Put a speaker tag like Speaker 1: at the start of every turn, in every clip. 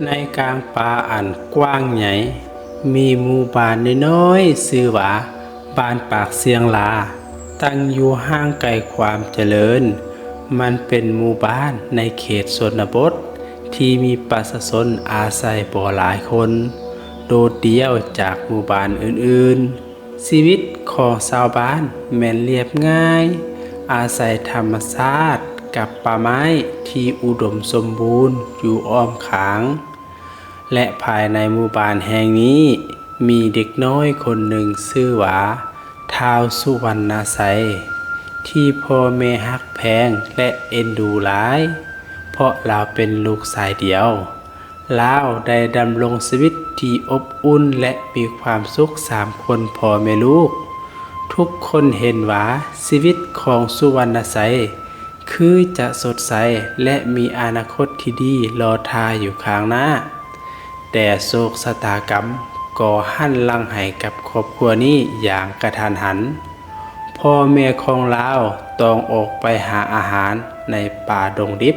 Speaker 1: ในกลางป่าอันกว้างใหญ่มีหมู่บ้านน้อยๆชื่อว่าบ้านปากเสียงลาตั้งอยู่ห่างไกลความเจริญมันเป็นหมู่บ้านในเขตชนบทที่มีประชาชนอาศัยบ่หลายคนโดดเดี่ยวจากหมู่บ้านอื่นๆชีวิตของชาวบ้านแม่นเรียบง่ายอาศัยธรรมชาติกับป่าไม้ที่อุดมสมบูรณ์อยู่อ้อมข้างและภายในหมู่บ้านแห่งนี้มีเด็กน้อยคนหนึ่งชื่อว่าท้าวสุวรรณไสยที่พ่อแม่ฮักแพงและเอ็นดูหลายเพราะเราเป็นลูกชายเดียวลาวได้ดำรงชีวิตที่อบอุ่นและมีความสุข3 คนพ่อแม่ลูกทุกคนเห็นว่าชีวิตของสุวรรณไสยคือจะสดใสและมีอนาคตที่ดีรอท่าอยู่ข้างหน้าแต่โศกชะตากรรมก่อหันหลังให้กับครอบครัวนี้อย่างกระทันหันพ่อแม่ของลาวต้องออกไปหาอาหารในป่าดงดิบ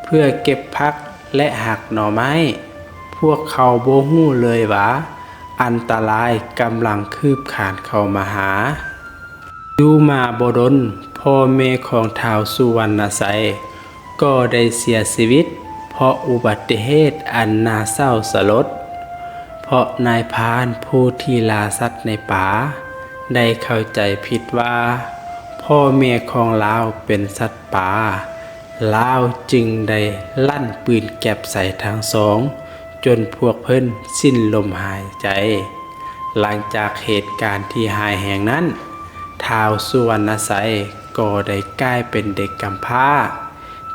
Speaker 1: เพื่อเก็บผักและหักหน่อไม้พวกเขาบ่ฮู้เลยว่าอันตรายกำลังคืบคลานเข้ามาหาอยู่มาบ่ดนพ่อแม่ของท้าวสุวรรณไสยก็ได้เสียชีวิตเพราะอุบัติเหตุอันน่าเศร้าสลดเพราะนายพรานผู้ที่ล่าสัตว์ในป่าได้เข้าใจผิดว่าพ่อแม่ของลาวเป็นสัตว์ป่าลาวจึงได้ลั่นปืนแก๊ปใส่ทั้งสองจนพวกเพิ่นสิ้นลมหายใจหลังจากเหตุการณ์ที่หายแหงนั้นท้าวสุวรรณไสยก็ได้กลายเป็นเด็กกำพร้า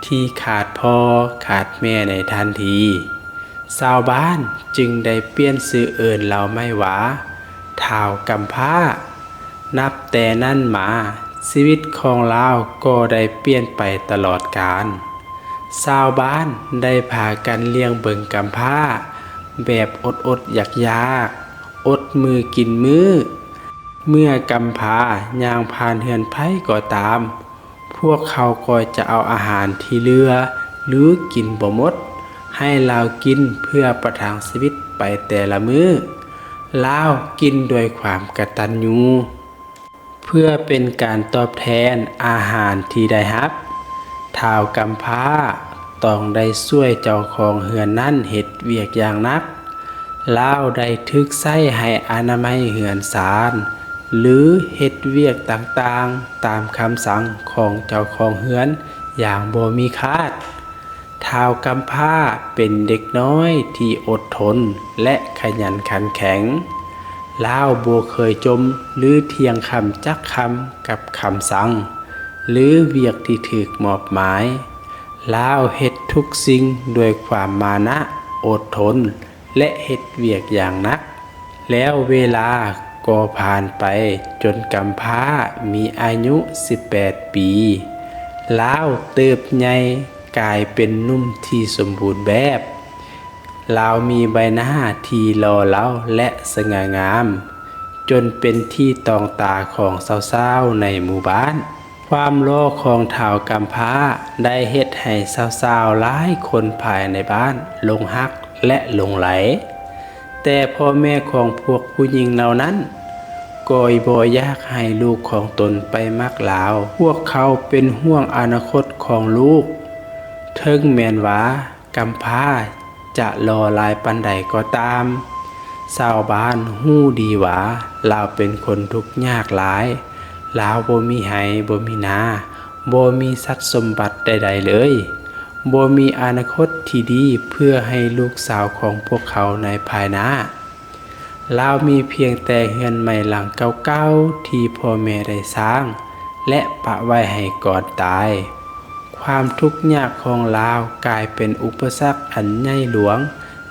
Speaker 1: ที่ขาดพ่อขาดแม่ในทันทีชาวบ้านจึงได้เปลี่ยนชื่อเอิ้นเราไม่ว่าท้าวกำพร้านับแต่นั้นมาชีวิตของลาวก็ได้เปลี่ยนไปตลอดกาลชาวบ้านได้พากันเลี้ยงเบิ่งกำพร้าแบบอดอยากอดมือกินมื้อเมื่อกำพร้าย่างผ่านเฮือนไผก็ตามพวกเขาก็จะเอาอาหารที่เหลือหรือกินบ่หมดให้ลาวกินเพื่อประทังชีวิตไปแต่ละมื้อลาวกินด้วยความกตัญญูเพื่อเป็นการตอบแทนอาหารที่ได้รับท้าวกำพร้าต้องได้ช่วยเจ้าของเฮือนนั้นเฮ็ดเวียกอย่างหนักลาวได้ทึกไส้ให้อนามัยเฮือนศาลหรือเฮ็ดเวียกต่างๆตามคำสั่งของเจ้าของเฮือนอย่างบ่มีคาดท้าวกำพร้าเป็นเด็กน้อยที่อดทนและขยันขันแข็งลาวบ่เคยจมหรือเถียงคำจักคำกับคำสั่งหรือเวียกที่ถูกมอบหมายลาวเฮ็ดทุกสิ่งด้วยความมานะอดทนและเฮ็ดเวียกอย่างหนักแล้วเวลาก็ผ่านไปจนกำพร้ามีอายุ18 ปีลาวเติบใหญ่กลายเป็นหนุ่มที่สมบูรณ์แบบลาวมีใบหน้าที่หล่อเหลาและสง่างามจนเป็นที่ตองตาของสาวๆในหมู่บ้านความหล่อของท้าวกำพร้าได้เฮ็ดให้สาวๆหลายคนภายในบ้านหลงรักและหลงไหลแต่พ่อแม่ของพวกผู้หญิงเหล่านั้นก็บ่อยากให้ลูกของตนไปมักลาวพวกเขาเป็นห่วงอนาคตของลูกถึงแม้นว่ากำพร้าจะหล่อหลายปานใดก็ตามชาวบ้านฮู้ดีว่าลาวเป็นคนทุกข์ยากหลายลาวบ่มีไร่บ่มีนาบ่มีทรัพย์สมบัติใดๆเลยบ่มีอนาคตที่ดีเพื่อให้ลูกสาวของพวกเขาในภายหน้าลาวมีเพียงแต่เรือนไม้หลังเก่าๆที่พ่อแม่ได้สร้างและปะไว้ให้ก่อนตายความทุกข์ยากของลาวกลายเป็นอุปสรรคอันใหญ่หลวง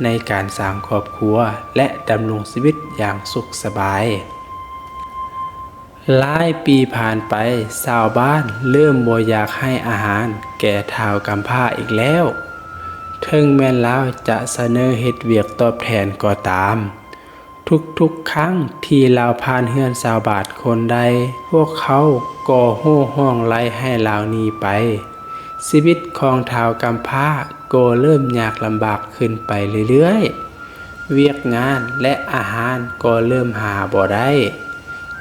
Speaker 1: ในการสร้างครอบครัวและดำรงชีวิตอย่างสุขสบายหลายปีผ่านไปชาวบ้านเริ่มบ่อยากให้อาหารแก่ท้าวกำพร้าอีกแล้วถึงแม้ลาวจะเสนอเฮ็ดเวียกตอบแทนก็ตามทุกๆครั้งที่ลาวผ่านเฮือนชาวบ้านคนใดพวกเขาก็โห่ร้องไล่ให้ลาวหนีไป ชีวิตของท้าวกำพร้าก็เริ่มยากลำบากขึ้นไปเรื่อยๆเวียกงานและอาหารก็เริ่มหาบ่ได้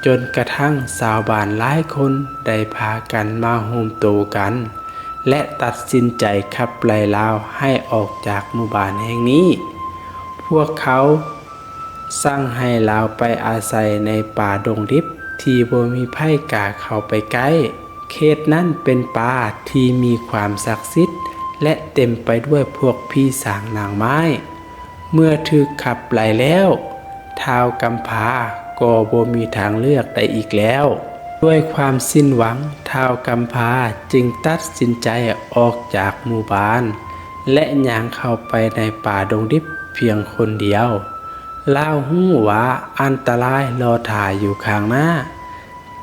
Speaker 1: จนกระทั่งชาวบ้านหลายคนได้พากันมาโฮมโตกันและตัดสินใจขับไล่ลาวให้ออกจากหมู่บ้านแห่งนี้พวกเขาสั่งให้ลาวไปอาศัยในป่าดงดิบที่บ่มีไผกล้าเข้าไปใกล้เขตนั้นเป็นป่าที่มีความศักดิ์สิทธิ์และเต็มไปด้วยพวกพี่สางนางไม้เมื่อถูกขับไล่แล้วท้าวกำพร้าก็บ่มีทางเลือกใดอีกแล้วด้วยความสิ้นหวังท้าวกำพร้าจึงตัดสินใจออกจากหมู่บ้านและย่างเข้าไปในป่าดงดิบเพียงคนเดียวลาวฮู้ว่าอันตรายรอท่าอยู่ข้างหน้า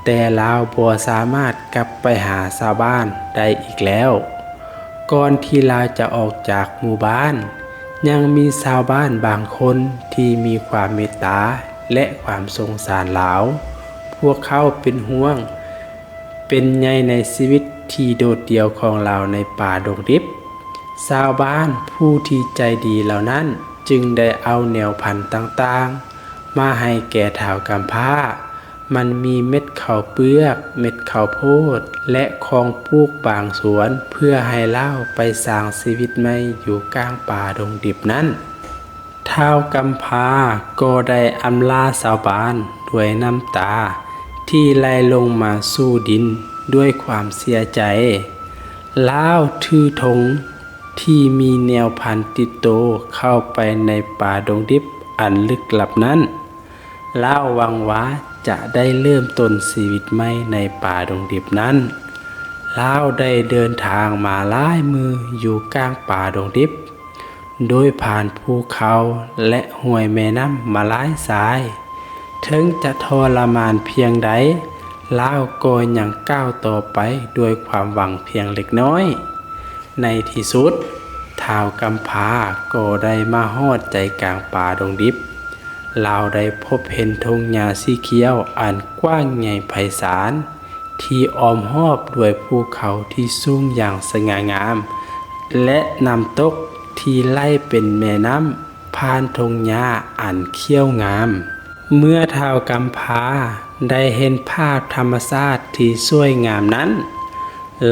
Speaker 1: แต่ลาวบ่สามารถกลับไปหาชาวบ้านได้อีกแล้วก่อนที่ลาวจะออกจากหมู่บ้านยังมีชาวบ้านบางคนที่มีความเมตตาและความสงสารลาวพวกเขาเป็นห่วงเป็นใยในชีวิตที่โดดเดี่ยวของเราในป่าดงดิบชาวบ้านผู้ที่ใจดีเหล่านั้นจึงได้เอาแนวพันธุ์ต่างๆมาให้แก่ท้าวกำพร้ามันมีเม็ดข้าวเปลือกเม็ดข้าวโพดและของปลูกบางสวนเพื่อให้เล่าไปสร้างชีวิตใหม่อยู่กลางป่าดงดิบนั้นท้าวกำพร้าก็ได้อำลาชาวบ้านด้วยน้ำตาที่ไหลลงมาสู่ดินด้วยความเสียใจลาวถือธงที่มีแนวพันธุ์ติดโตเข้าไปในป่าดงดิบอันลึกลับนั้นลาวหวังว่าจะได้เริ่มต้นชีวิตใหม่ในป่าดงดิบนั้นลาวได้เดินทางมาหลายมืออยู่กลางป่าดงดิบโดยผ่านภูเขาและห้วยแม่น้ำมาหลายสายถึงจะทรมานเพียงใดลาวก็ยังก้าวต่อไปด้วยความหวังเพียงเล็กน้อยในที่สุดท้าวกำพร้าก็ได้มาฮอดใจกลางป่าดงดิบลาวได้พบเห็นทุ่งหญ้าสีเขียวอันกว้างใหญ่ไพศาลที่อ้อมรอบด้วยภูเขาที่สูงอย่างสง่างามและน้ำตกที่ไหลเป็นแม่น้ำผ่านทุ่งหญ้าอันเขียวงามเมื่อท้าวกำพร้าได้เห็นภาพธรรมชาติที่สวยงามนั้น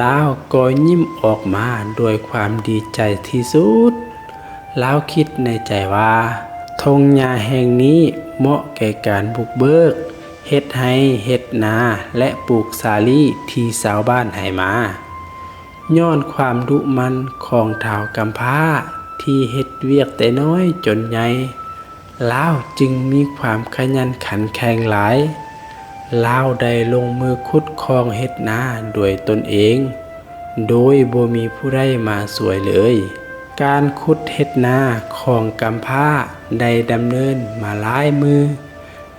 Speaker 1: ลาวก็ยิ้มออกมาด้วยความดีใจที่สุดลาวคิดในใจว่าทุ่งหญ้าแห่งนี้เหมาะแก่การบุกเบิกเฮ็ดไร่เฮ็ดนาและปลูกสาลีที่ชาวบ้านให้มาย้อนความดุมันของท้าวกำพร้าที่เฮ็ดเวียกแต่น้อยจนใหญ่ลาวจึงมีความขยันขันแข็งหลายลาวได้ลงมือขุดคลองเฮ็ดนาด้วยตนเองโดยบ่มีผู้ใดมาช่วยเลยการขุดเฮ็ดนาของกำพร้าได้ดำเนินมาหลายมือ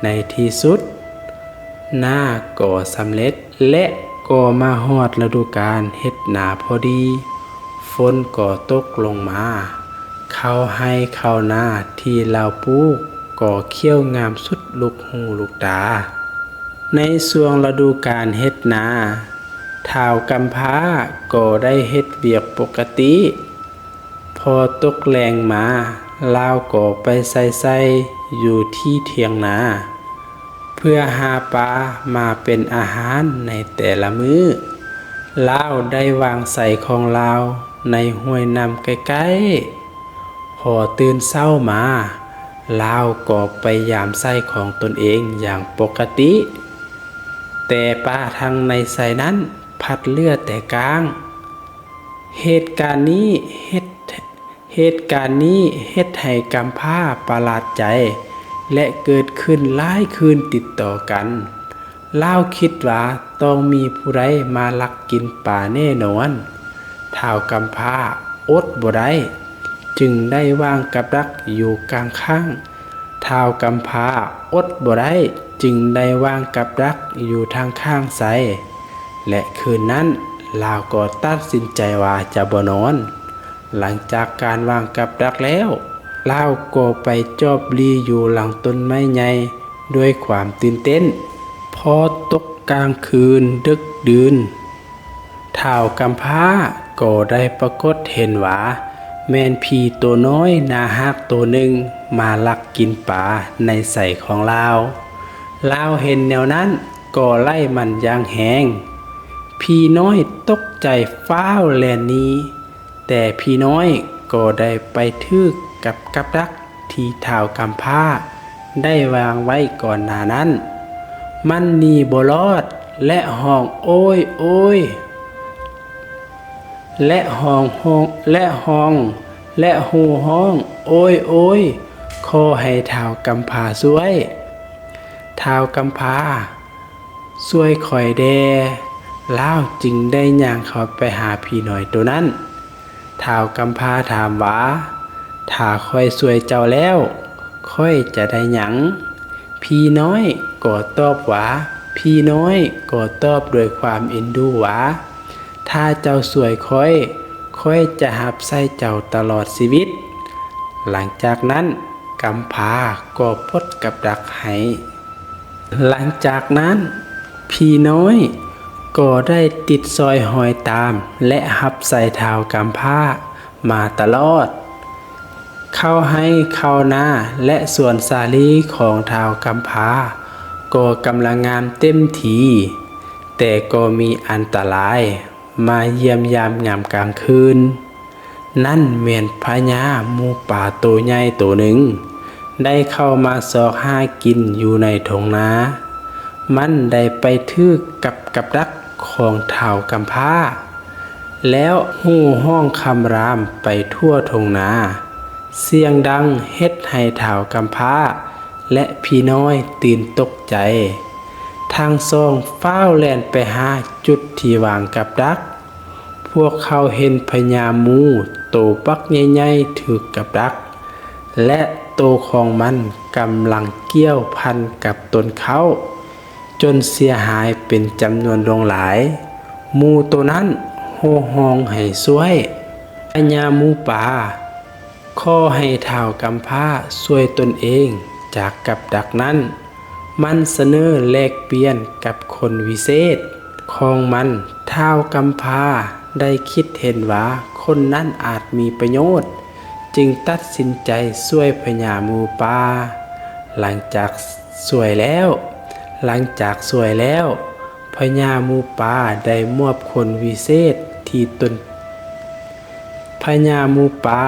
Speaker 1: ในที่สุดนาก็สำเร็จและก็มาฮอดฤดูกาลเฮ็ดนาพอดีฝนก็ตกลงมาข้าวให้ข้าวนาที่ลาวปลูกก็เขียวงามสุดลูกหูลูกตาในช่วงฤดูกาลเฮ็ดนาท้าวกำพร้าก็ได้เฮ็ดเวียกปกติพอตกแรงมาลาวก็ไปใส่อยู่ที่เถียงนาเพื่อหาปลามาเป็นอาหารในแต่ละมื้อลาวได้วางใส่ของลาวในห้วยน้ำใกล้ๆพอตื่นเช้ามาลาวก็ไปยามไส้ของตนเองอย่างปกติแต่ปลาทางในไส้นั้นพัดเลือดแต่กลางเหตุการณ์นี้เฮ็ดให้กำพร้าประหลาดใจและเกิดขึ้นหลายคืนติดต่อกันลาวคิดว่าต้องมีผู้ใดมาลักกินปลาแน่นอนท้าวกำพร้าอดบ่ได้จึงได้วางกับดักอยู่กลางข้างท้าวกำพร้าอดบ่ได้จึงได้วางกับดักอยู่ทางข้างไสและคืนนั้นลาวก็ตัดสินใจว่าจะบ่นอนหลังจากการวางกับดักแล้วลาวก็ไปจอบลีอยู่หลังต้นไม้ใหญ่ด้วยความตื่นเต้นพอตกกลางคืนดึกดื่นท้าวกำพร้า ก็ได้ปรากฏเห็นว่าแม่นผีตัวน้อยน่าฮักตัวหนึ่งมาลักกินปลาในใส่ของลาวเห็นแนวนั้นก็ไล่มันอย่างแหงพี่น้อยตกใจฟ้าวแลนหนี้แต่พี่น้อยก็ได้ไปทึกกับดักที่ท้าวกำพร้าได้วางไว้ก่อนหน้านั้นมันหนีบ่รอดและห้องโอ้ยโอ้ยและห้องฮูห้องโอ้ยโอ้ยขอให้ท้าวกำพร้าช่วยท้าวกำพร้าช่วยข่อยแดล้าวจึงได้ย่างเข้าไปหาพี่น้อยตัวนั้นท้าวกำพร้าถามว่าถ้าค่อยช่วยเจ้าแล้วค่อยจะได้หยังพี่น้อยก็ตอบว่าพี่น้อยก็ตอบด้วยความเอ็นดูว่าถ้าเจ้าช่วยค่อยจะหับใส่เจ้าตลอดชีวิตหลังจากนั้นกำพร้าก็พดกับดักให้หลังจากนั้นพี่น้อยก็ได้ติดซอยหอยตามและหับใส่ท้าวกำพร้ามาตลอดเข้าให้เข้าหน้าและส่วนสาลีของท้าวกำพร้าก็กำลังงามเต็มทีแต่ก็มีอันตรายมาเยี่ยมยามยามกลางคืนนั่นแม่นพญาหมูป่าตัวใหญ่ตัวหนึ่งได้เข้ามาสอกหากินอยู่ในทงนามันได้ไปทึกกับดักของท้าวกำพร้าแล้วฮู้ห้องคำรามไปทั่วทงนาเสียงดังเฮ็ดให้ท้าวกำพร้าและพี่น้อยตื่นตกใจทางซองฟ้าวแล่นไปหาจุดที่วางกับดักพวกเขาเห็นพญามูโตปักใหญ่ๆถูกกับดักและโตของมันกำลังเกี่ยวพันกับต้นเขาจนเสียหายเป็นจำนวนหลายมูตัวนั้นโห่ห้องให้ช่วยพญามูป่าขอให้ท้าวกำพร้าช่วยตนเองจากกับดักนั้นมันเสนอแลกเปลี่ยนกับคนวิเศษของมันท้าวกำพร้าได้คิดเห็นว่าคนนั้นอาจมีประโยชน์จึงตัดสินใจช่วยพญามูป่าหลังจากช่วยแล้วพญามูป่าได้มอบคนวิเศษที่ตนพญามูป่า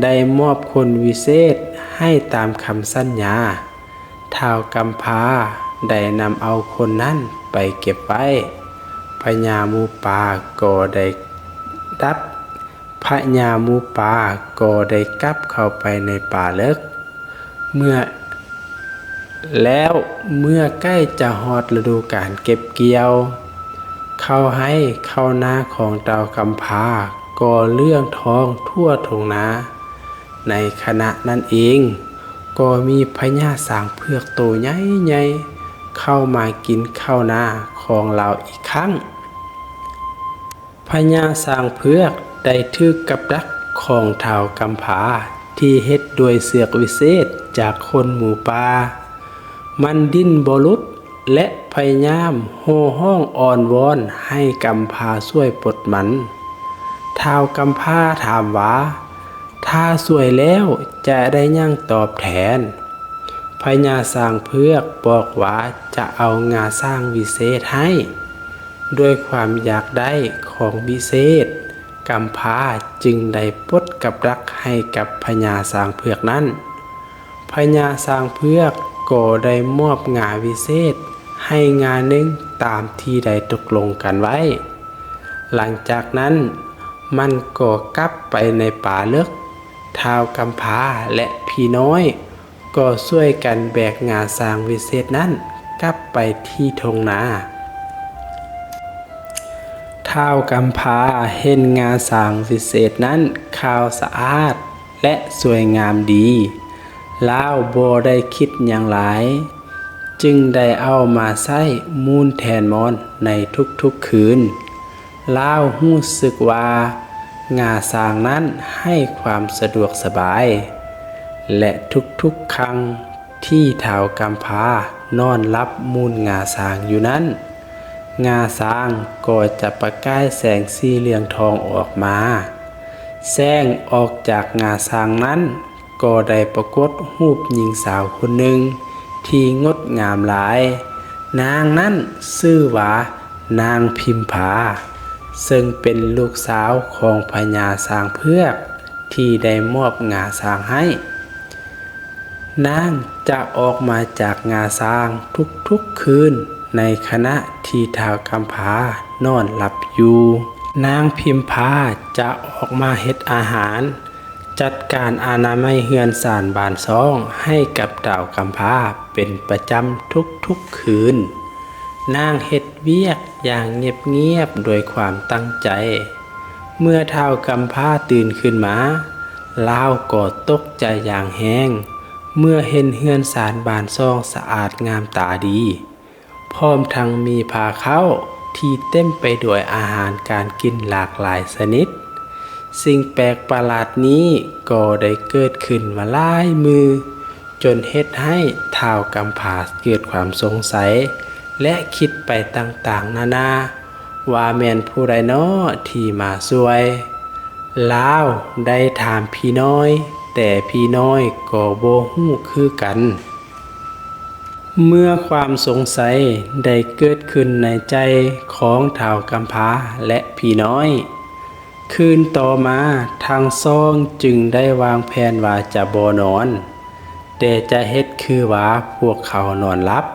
Speaker 1: ได้มอบคนวิเศษให้ตามคำสัญญาท้าวกำพร้าได้นำเอาคนนั้นไปเก็บไว้พญามูป่าก็ได้ดับพญามูป่าก็ได้กลับเข้าไปในป่าลึกเมื่อใกล้จะฮอดฤดูกาลเก็บเกี่ยวเข้าให้เข้านาของท้าวกำพร้าก็เลื่องท้องทั่วทุ่งนาในขณะนั้นเองก็มีพญาช้างเผือกตัวใหญ่ๆเข้ามากินข้าวนาของเราอีกครั้งพญาช้างเผือกได้ถูกกับดักของท้าวกำพร้าที่เฮ็ดด้วยเสือกวิเศษจากคนหมู่ป่ามันดิ้นบ่หลุดและพยายามโห่ห้องอ้อนวอนให้กำพร้าช่วยปลดมันท้าวกำพร้าถามว่าถ้าช่วยแล้วจะได้หยังตอบแทนพญาช้างเผือกบอกว่าจะเอางาช้างวิเศษให้ด้วยความอยากได้ของวิเศษกำพร้าจึงได้ปลดกับดักให้กับพญาช้างเผือกนั้นพญาช้างเผือกก็ได้มอบงาวิเศษให้งาหนึ่งตามที่ได้ตกลงกันไว้หลังจากนั้นมันก็กลับไปในป่าลึกท้าวกำพร้าและพี่น้อยก็ช่วยกันแบกงาช้างวิเศษนั้นกลับไปที่ทงนาท้าวกำพร้าเห็นงาช้างวิเศษนั้นขาวสะอาดและสวยงามดีลาวบ่ได้คิดหยังหลายจึงได้เอามาใช้มูลแทนมอนในทุกๆคืนลาวรู้สึกว่างาช้างนั้นให้ความสะดวกสบายและทุกๆครั้งที่ท้าวกำพร้านอนรับมูลงาช้างอยู่นั้น งาช้างก็จะประกายแสงสีเหลืองทองออกมาแสงออกจากงาช้างนั้นก็ได้ปรากฏรูปหญิงสาวคนหนึ่งที่งดงามหลายนางนั้นชื่อว่านางพิมพาซึ่งเป็นลูกสาวของพญาช้างเผือกที่ได้มอบงาช้างให้นางจะออกมาจากงาช้างทุกๆคืนในขณะที่ท้าวกำพร้านอนหลับอยู่นางพิมพาจะออกมาเฮ็ดอาหารจัดการอนามัยเฮือนศาลบ้านซ่องให้กับท้าวกำพร้าเป็นประจำทุกคืนนางเฮ็ดเวียกอย่างเงียบๆโดยความตั้งใจเมื่อท้าวกำพร้าตื่นขึ้นมาลาวก็ตกใจอย่างแฮงเมื่อเห็นเฮือนศาลบ้านซ่องสะอาดงามตาดีพร้อมทั้งมีผ้าเข้าที่เต็มไปด้วยอาหารการกินหลากหลายชนิดสิ่งแปลกประหลาดนี้ก็ได้เกิดขึ้นมาหลายมือจนเฮ็ดให้ท้าวกำพร้าเกิดความสงสัยและคิดไปต่างๆนานาว่าแม่นผู้ใดน้อที่มาช่วยลาวได้ถามพี่น้อยแต่พี่น้อยก็บ่ฮู้คือกันเมื่อความสงสัยได้เกิดขึ้นในใจของท้าวกำพร้าและพี่น้อยคืนต่อมาทางซ่องจึงได้วางแผนว่าจะบ่นอนแต่จะเฮ็ดคือว่าพวกเขานอนหลับ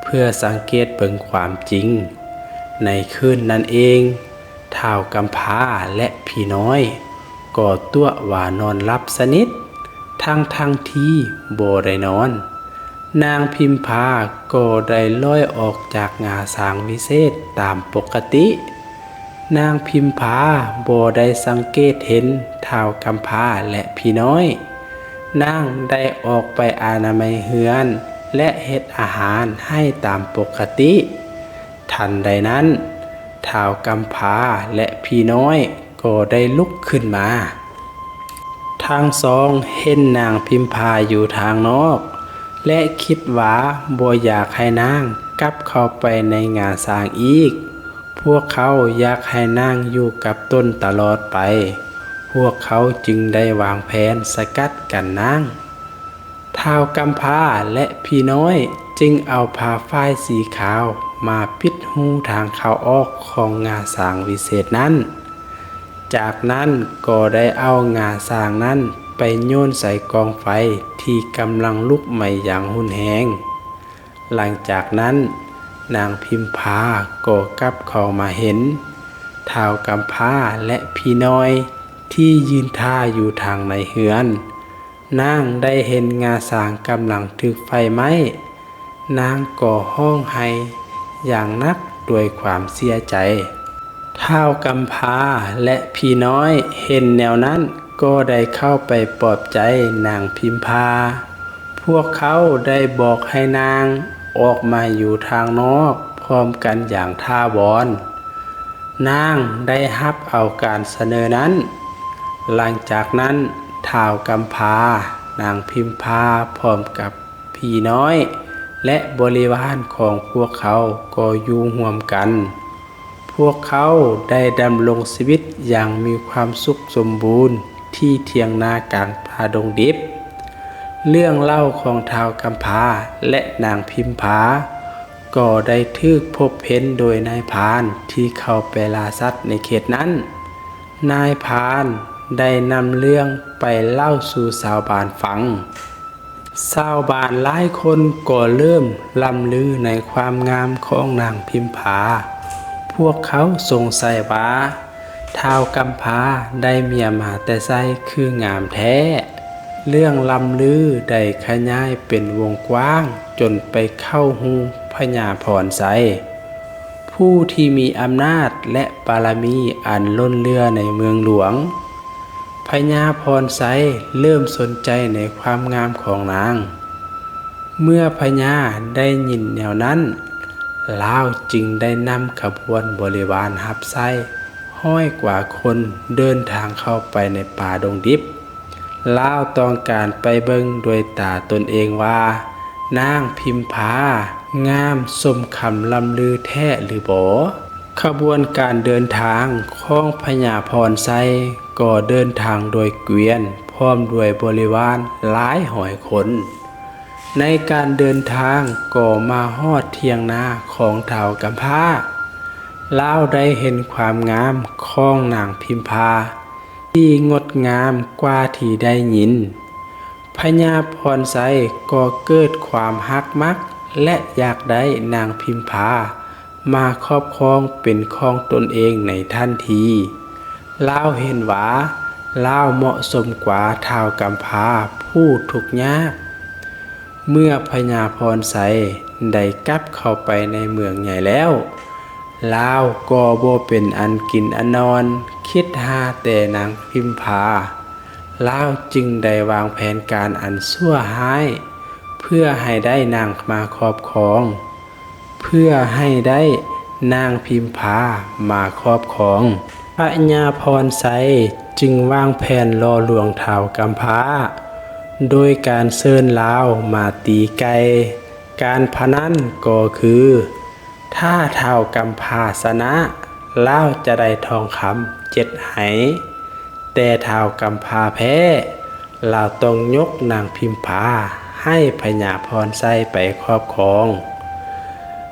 Speaker 1: เพื่อสังเกตเบิ่งความจริงในคืนนั้นเองท้าวกำพร้าและพี่น้อยก็ตัวว่านอนหลับสนิททั้งที่บ่ได้นอนนางพิมพาก็ได้ลอยออกจากงาช้างวิเศษตามปกตินางพิมพาบ่ได้สังเกตเห็นท้าวกำพร้าและพี่น้อยนางได้ออกไปอนามัยเฮือนและเฮ็ดอาหารให้ตามปกติทันใดนั้นท้าวกำพร้าและพี่น้อยก็ได้ลุกขึ้นมาทั้งสองเห็นนางพิมพาอยู่ทางนอกและคิดว่าบ่อยากให้นางกลับเข้าไปในงาช้างอีกพวกเขาอยากให้นางอยู่กับต้นตลอดไปพวกเขาจึงได้วางแผนสกัดกันนางท้าวกำพร้าและพี่น้อยจึงเอาผ้าฝ้ายสีขาวมาปิดหูทางเข้าออกของงาช้างวิเศษนั้นจากนั้นก็ได้เอางาช้างนั้นไปโยนใส่กองไฟที่กำลังลุกไหม้อย่างรุนแรงหลังจากนั้นนางพิมพาก็กลับเข้ามาเห็นท้าวกำพร้าและพี่น้อยที่ยืนท่าอยู่ทางในเฮือนนางได้เห็นงาช้างกำลังถูกไฟไหม้นางก็ร้องไห้อย่างหนักด้วยความเสียใจท้าวกำพร้าและพี่น้อยเห็นแนวนั้นก็ได้เข้าไปปลอบใจนางพิมพาพวกเขาได้บอกให้นางออกมาอยู่ทางนอกพร้อมกันอย่างถาวรนางได้รับเอาการเสนอนั้นหลังจากนั้นท้าวกำพร้านางพิมพาพร้อมกับพี่น้อยและบริวารของพวกเขาก็อยู่ร่วมกันพวกเขาได้ดำรงชีวิตอย่างมีความสุขสมบูรณ์ที่เถียงนากลางป่าดงดิบเรื่องเล่าของท้าวกำพร้าและนางพิมพาก็ได้ถูกพบเห็นโดยนายพรานที่เข้าไปล่าสัตว์ในเขตนั้นนายพรานได้นำเรื่องไปเล่าสู่ชาวบ้านฟังชาวบ้านหลายคนก็เริ่มล่ำลือในความงามของนางพิมพาพวกเขาสงสัยว่าท้าวกำพร้าได้เมียมาแต่ไสคืองามแท้เรื่องล่ำลือได้ขยายเป็นวงกว้างจนไปเข้าหูพญาพรไสผู้ที่มีอำนาจและบารมีอันล้นเลือในเมืองหลวงพญาพรไสเริ่มสนใจในความงามของนางเมื่อพญาได้ยินแนวนั้นลาวจึงได้นำขบวนบริวารรับใช้ห้อยกว่าคนเดินทางเข้าไปในป่าดงดิบลาวต้องการไปเบิ่งด้วยตาตนเองว่าน นางพิมพางามสมคำลำลือแท้หรือบ่ขบวนการเดินทางของพญาพรไซก็เดินทางโดยเกวียนพร้อมด้วยบริวารหลายหอยคนในการเดินทางก็มาฮอดเทียงนาของท้าวกำพร้าลาวได้เห็นความงามของนางพิมพาที่งดงามกว่าที่ได้ยินพญาพรไซก็เกิดความฮักมักและอยากได้นางพิมพามาครอบครองเป็นของตนเองในทันทีลาวเห็นว่าลาวเหมาะสมกว่าท้าวกำพร้าผู้ทุกข์ยากเมื่อพญาพรไซได้กลับเข้าไปในเมืองใหญ่แล้วลาวก็บ่เป็นอันกินอันนอนคิดหาแต่นางพิมพาลาวจึงได้วางแผนการอันชั่วร้ายเพื่อให้ได้นางมาครอบครองเพื่อให้ได้นางพิมพามาครอบครองพญาพรไซจึงวางแผนล่อลวงท้าวกำพร้าโดยการเชิญลาวมาตีไก่การพนันก็คือถ้าท้าวกำพร้าชนะลาวจะได้ทองคำ7 ไหแต่ท้าวกำพร้าแพ้ลาวต้องยกนางพิมพาให้พญาพรไซไปครอบครอง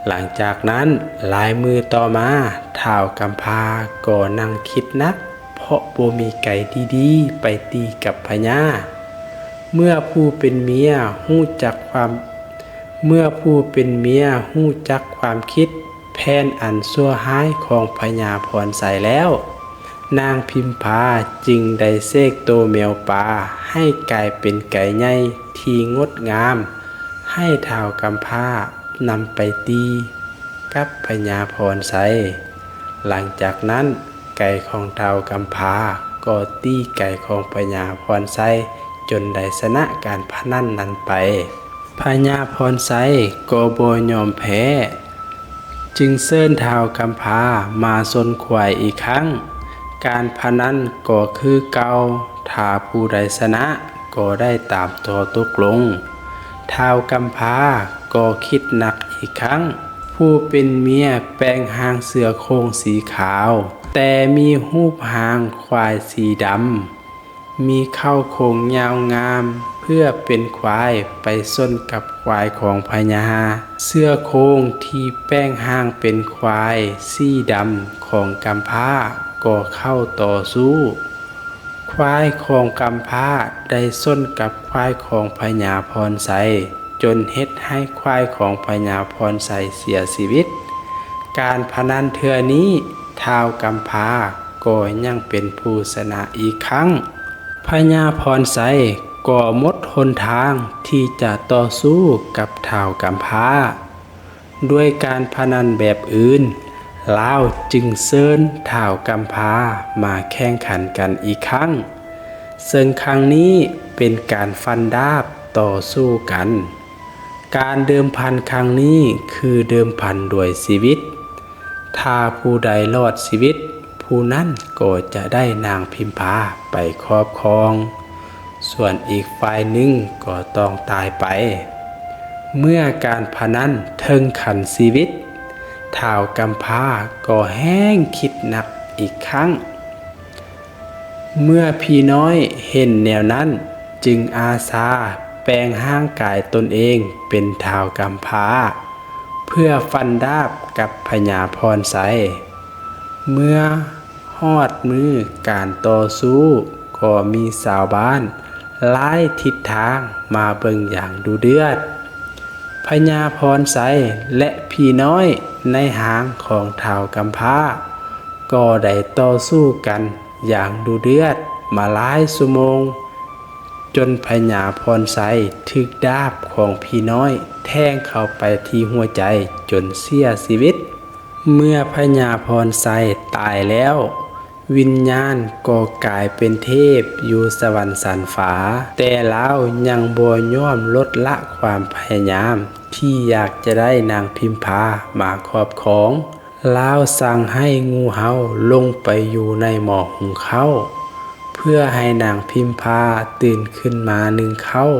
Speaker 1: หลังจากนั้นหลายมือต่อมาท้าวกำพร้าก็นั่งคิดนักเพราะบ่มีไก่ดีๆไปตีกับพญาเมื่อผู้เป็นเมียฮู้จักความคิดแผนอันชั่วร้ายของพญาพรไซแล้วนางพิมพาจึงได้เสกโตแมวป่าให้กลายเป็นไก่ใหญ่ที่งดงามให้ท้าวกำพร้านำไปตีกับพญาพรไซหลังจากนั้นไก่ของท้าวกำพร้าก็ตีไก่ของพญาพรไซจนได้ชนะการพนันนั้นไปพญาพรไซก็บ่ยอมแพ้จึงเชิญท้าวกำพร้ามาชนควายอีกครั้งการพนันก็คือเก่าถ้าผู้ใดชนะก็ได้ตามต่อตกลงท้าวกำพร้าก็คิดหนักอีกครั้งผู้เป็นเมียแปลงหางเสือโคร่งสีขาวแต่มีรูปหางควายสีดำมีเข้าโครงยาวงามเพื่อเป็นควายไปส้นกับควายของพญาเสื้อโคร่งที่แป้งหางเป็นควายสีดำของกำพร้าก็เข้าต่อสู้ควายของกำพร้าได้ส้นกับควายของพญาพรไซจนเฮ็ดให้ควายของพญาพรไซเสียชีวิตการพนันเทื่อนี้ท้าวกำพร้าก็ยังเป็นผู้ชนะอีกครั้งพญาพรไซก็หมดหนทางที่จะต่อสู้กับท้าวกำพร้าด้วยการพนันแบบอื่นลาวจึงเชิญท้าวกำพร้ามาแข่งขันกันอีกครั้งซึ่งครั้งนี้เป็นการฟันดาบต่อสู้กันการเดิมพันครั้งนี้คือเดิมพันด้วยชีวิตถ้าผู้ใดรอดชีวิตผู้นั้นก็จะได้นางพิมพาไปครอบครองส่วนอีกฝ่ายหนึ่งก็ต้องตายไปเมื่อการพนันถึงขันชีวิตท้าวกำพร้าก็แห้งคิดหนักอีกครั้งเมื่อพี่น้อยเห็นแนวนั้นจึงอาสาแปลงร่างกายตนเองเป็นท้าวกำพร้าเพื่อฟันดาบกับพญาพรไซเมื่อฮอดมือการต่อสู้ก็มีชาวบ้านหลายทิศทางมาเบิ่งอย่างดุเดือดพญาพรไซและพี่น้อยในหางของท้าวกำพร้าก็ได้ต่อสู้กันอย่างดุเดือดมาหลายชั่วโมงจนพญาพรไซถึกดาบของพี่น้อยแทงเข้าไปที่หัวใจจนเสียชีวิตเมื่อพญาพรไซตายแล้ววิญญาณก็กลายเป็นเทพอยู่สวรรค์สันฟ้าแต่ลาวยังบ่ยอมลดละความพยายามที่อยากจะได้นางพิมพามาครอบครองลาวสั่งให้งูเห่าลงไปอยู่ในหม้อหุงข้าวเพื่อให้นางพิมพาตื่นขึ้นมานึ่งข้าว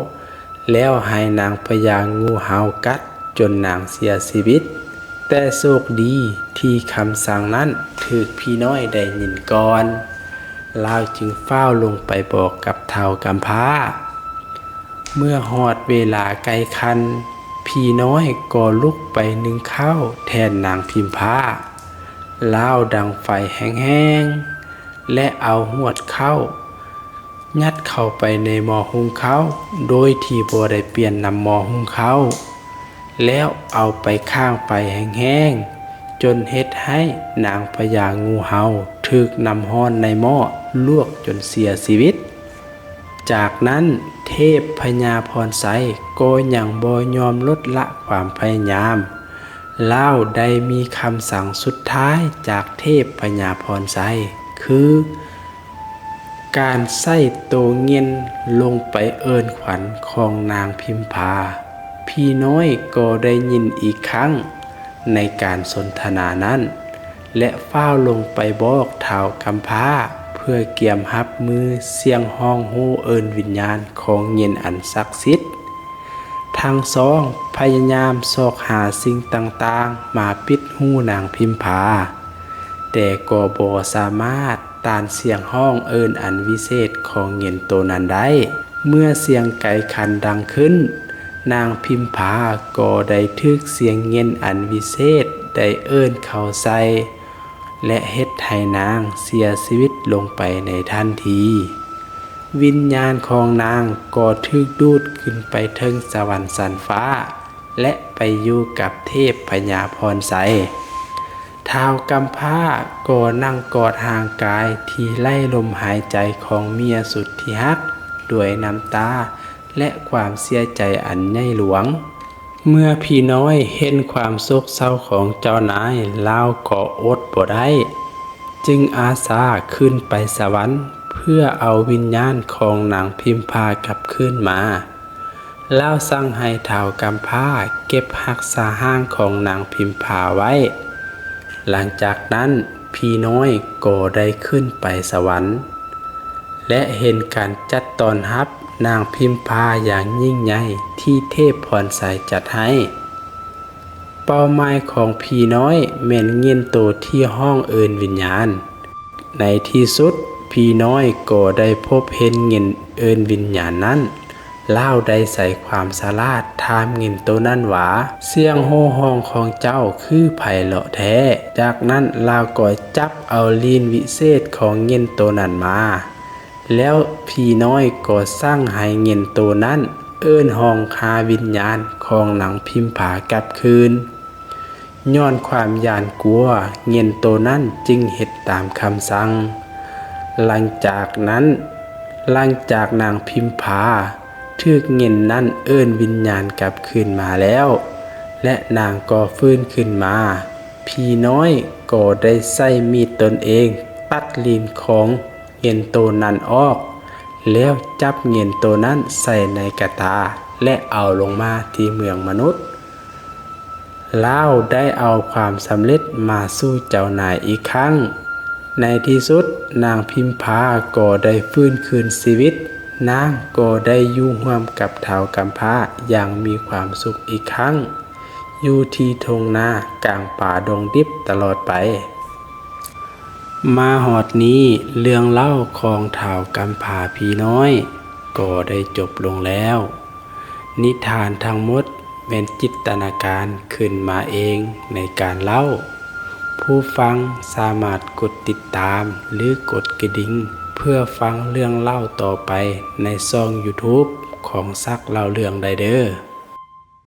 Speaker 1: แล้วให้นางพญางูเห่ากัดจนนางเสียชีวิตแต่โชคดีที่คำสั่งนั้นถูกพี่น้อยได้ยินก่อนลาวจึงฟ้าวลงไปบอกกับเฒ่ากำพร้าเมื่อฮอดเวลาไกลคันพี่น้อยก็ลุกไปนึ่งข้าวแทนนางพิมพาลาวดังไฟแห้งๆและเอาหวดข้าวยัดเข้าไปในหม้อหุงข้าวโดยที่บ่ได้เปลี่ยนน้ำหม้อหุงข้าวแล้วเอาไปข้างไปแห้งๆจนเฮ็ดให้นางพญางูเห่าถูกน้ำร้อนในหม้อลวกจนเสียชีวิตจากนั้นเทพพญาพรไสก็ยังบ่ยอมลดละความพยายามลาวได้มีคำสั่งสุดท้ายจากเทพพญาพรไสคือการใส่โตเงินลงไปเอิ้นขวัญของนางพิมพาพี่น้อยก็ได้ยินอีกครั้งในการสนทนานั้นและฟ้าวลงไปบอกเฒ่ากำพร้าเพื่อเกียมรับมือเสียงห้องโห่เอิ้นวิญญาณของเงินอันศักดิ์สิทธิ์ทั้งสองพยายามซอกหาสิ่งต่างๆมาปิดหูนางพิมพาแต่ก็บ่สามารถต้านเสียงห้องเอิ้นอันวิเศษของเงินตัวนั้นได้เมื่อเสียงไก่ขันดังขึ้นนางพิมพาก็ได้ทึกเสียงเงินอันวิเศษได้เอิ้นเข้าใส่และเฮ็ดให้นางเสียชีวิตลงไปในทันทีวิญญาณของนางก็ถูกดูดขึ้นไปถึงสวรรค์สันฟ้าและไปอยู่กับเทพพญาพรไสท้าวกำพร้าก็นั่งกอดห่างกายที่ไล่ลมหายใจของเมียสุดที่ฮักด้วยน้ำตาและความเสียใจอันใหญ่หลวงเมื่อพี่น้อยเห็นความโศกเศร้าของเจ้านายลาวก็อดบ่ได้จึงอาสาขึ้นไปสวรรค์เพื่อเอาวิญญาณของนางพิมพากลับคืนมาลาวสั่งให้เฒ่ากำพร้าเก็บรักษาห้างของนางพิมพาไว้หลังจากนั้นพี่น้อยก็ได้ขึ้นไปสวรรค์และเห็นการจัดต้อนรับนางพิมพาอย่างยิ่งใหญ่ที่เทพพรไสจัดให้เป้าหมายของพี่น้อยแม่นเงินโตที่ห้องเอิ้นวิญญาณในที่สุดพี่น้อยก็ได้พบเห็นเงินเอิ้นวิญญาณนั้นลาวได้ใส่ความสลาดถามเงินโตนั้นว่าเสียงโห่ห้องของเจ้าคือไผเหลาะแท้จากนั้นลาวก็จับเอาลีนวิเศษของเงินโตนั้นมาแล้วพี่น้อยก็สร้างให้เงินโตนั้นเอิ้นห้องคาวิญญาณของนางพิมพากลับคืนย้อนความย่านกลัวเงินโตนั้นจึงเฮ็ดตามคำสั่งหลังจากนางพิมพาถูกเงินนั้นเอิ้นวิญญาณกลับคืนมาแล้วและนางก็ฟื้นขึ้นมาพี่น้อยก็ได้ใช้มีดตนเองตัดลิ้นของเงินโตนั้นออกแล้วจับเงินโตนั้นใส่ในกระตาและเอาลงมาที่เมืองมนุษย์ลาวได้เอาความสำเร็จมาสู้เจ้านายอีกครั้งในที่สุดนางพิมพาก็ได้ฟื้นคืนชีวิตนางก็ได้อยู่ร่วมกับเฒ่ากำพร้าอย่างมีความสุขอีกครั้งอยู่ที่ทุ่งนากลางป่าดงดิบตลอดไปมาฮอดนี้เรื่องเล่าของเฒ่ากำพร้าพี่น้อยก็ได้จบลงแล้วนิทานทั้งหมดเป็นจินตนาการขึ้นมาเองในการเล่าผู้ฟังสามารถกดติดตามหรือกดกระดิ่งเพื่อฟังเรื่องเล่าต่อไปในช่อง YouTube ของซักเล่าเรื่องได้เด้อ